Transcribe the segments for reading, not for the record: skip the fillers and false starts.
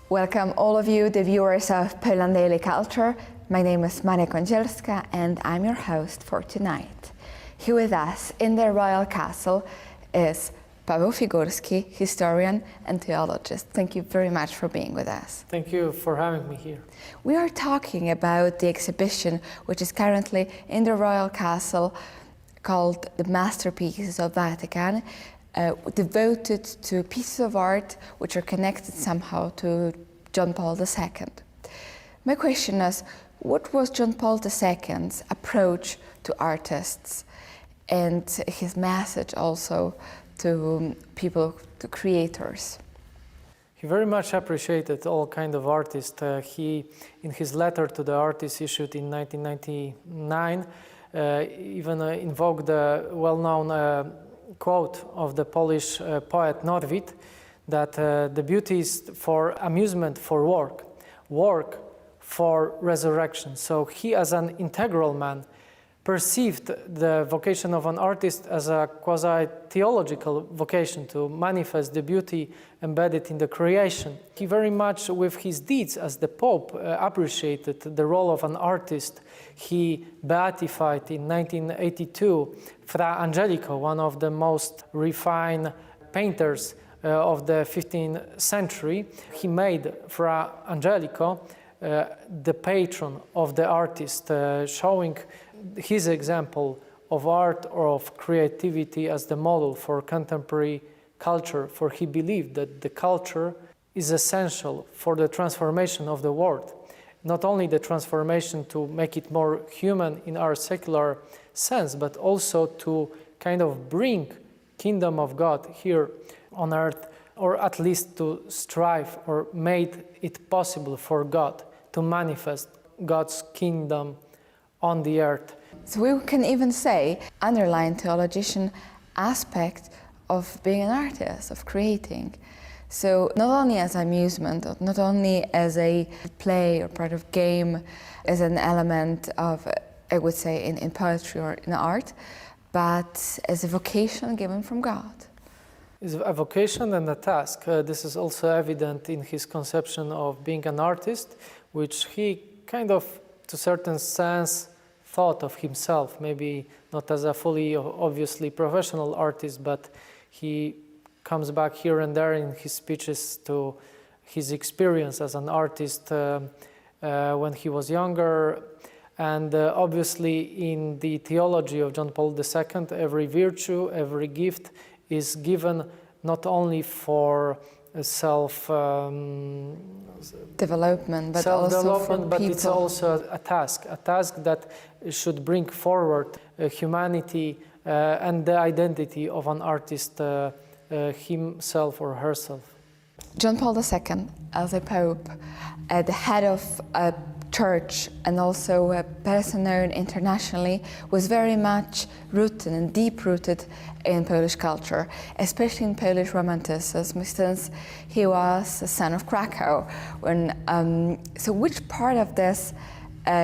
Welcome all of you, the viewers of Poland Daily Culture. My name is Maria Kądzielska and I'm your host for tonight. Here with us in the Royal Castle is Paweł Figurski, historian and theologist. Thank you very much for being with us. Thank you for having me here. We are talking about the exhibition which is currently in the Royal Castle called The Masterpieces of Vatican, devoted to pieces of art which are connected somehow to John Paul II. My question is, what was John Paul II's approach to artists and his message also to people, to creators? He very much appreciated all kind of artists. He, in his letter to the artists issued in 1999, even invoked the well-known quote of the Polish poet Norwid, that the beauty is for amusement, for work, work for resurrection. So he, as an integral man, perceived the vocation of an artist as a quasi-theological vocation to manifest the beauty embedded in the creation. He very much, with his deeds as the Pope, appreciated the role of an artist. He beatified in 1982 Fra Angelico, one of the most refined painters of the 15th century. He made Fra Angelico the patron of the artist, showing his example of art or of creativity as the model for contemporary culture, for he believed that the culture is essential for the transformation of the world. Not only the transformation to make it more human in our secular sense, but also to kind of bring kingdom of God here on earth, or at least to strive or made it possible for God to manifest God's kingdom on the earth. So we can even say, underline theologian aspect of being an artist, of creating. So not only as amusement, not only as a play or part of game, as an element of, I would say, in poetry or in art, but as a vocation given from God. It's a vocation and a task. This is also evident in his conception of being an artist, which he kind of, to a certain sense, thought of himself, maybe not as a fully, obviously professional artist, but he comes back here and there in his speeches to his experience as an artist when he was younger. And obviously in the theology of John Paul II, every virtue, every gift is given not only for development, but also for but people. It's also a task that should bring forward humanity and the identity of an artist himself or herself. John Paul II, as a Pope, the head of a church and also a person known internationally, was very much rooted and deep-rooted in Polish culture, especially in Polish Romanticism, since he was a son of Krakow. So which part of this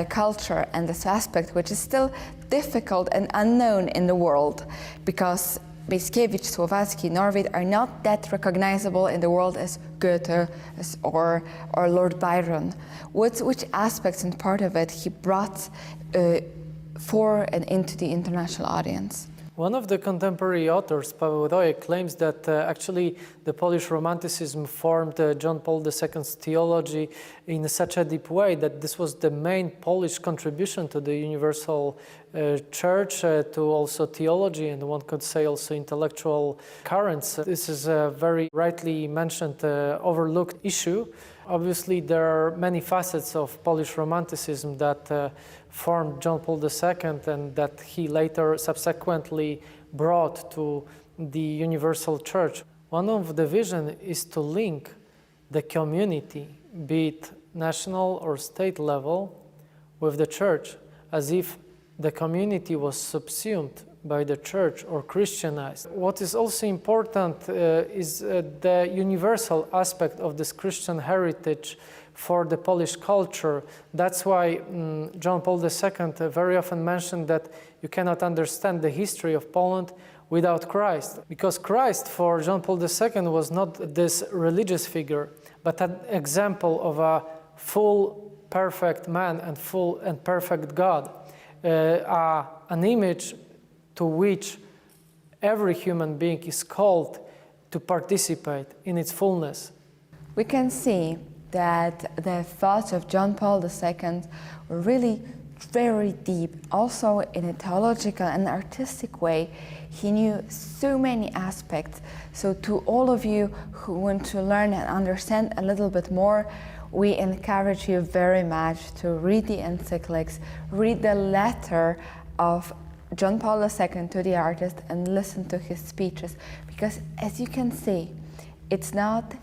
culture and this aspect, which is still difficult and unknown in the world, because Mickiewicz, Słowacki, Norwid are not that recognizable in the world as Goethe or Lord Byron. Which aspects and part of it he brought for and into the international audience? One of the contemporary authors, Paweł Rojek, claims that actually the Polish Romanticism formed John Paul II's theology in such a deep way that this was the main Polish contribution to the universal church, to also theology, and one could say also intellectual currents. This is a very rightly mentioned, overlooked issue. Obviously, there are many facets of Polish Romanticism that formed John Paul II and that he later subsequently brought to the universal church. One of the vision is to link the community, be it national or state level, with the church, as if the community was subsumed by the church or Christianized. What is also important is the universal aspect of this Christian heritage for the Polish culture. That's why John Paul II very often mentioned that you cannot understand the history of Poland without Christ. Because Christ, for John Paul II, was not this religious figure, but an example of a full, perfect man and full and perfect God, an image to which every human being is called to participate in its fullness. We can see that the thoughts of John Paul II were really very deep, also in a theological and artistic way. He knew so many aspects. So to all of you who want to learn and understand a little bit more, we encourage you very much to read the encyclics, read the letter of John Paul II to the artist and listen to his speeches, because as you can see, it's not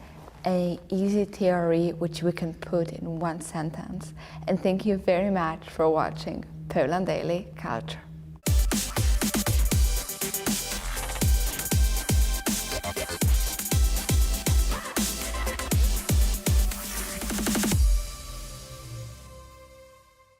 an easy theory which we can put in one sentence. And thank you very much for watching Poland Daily Culture.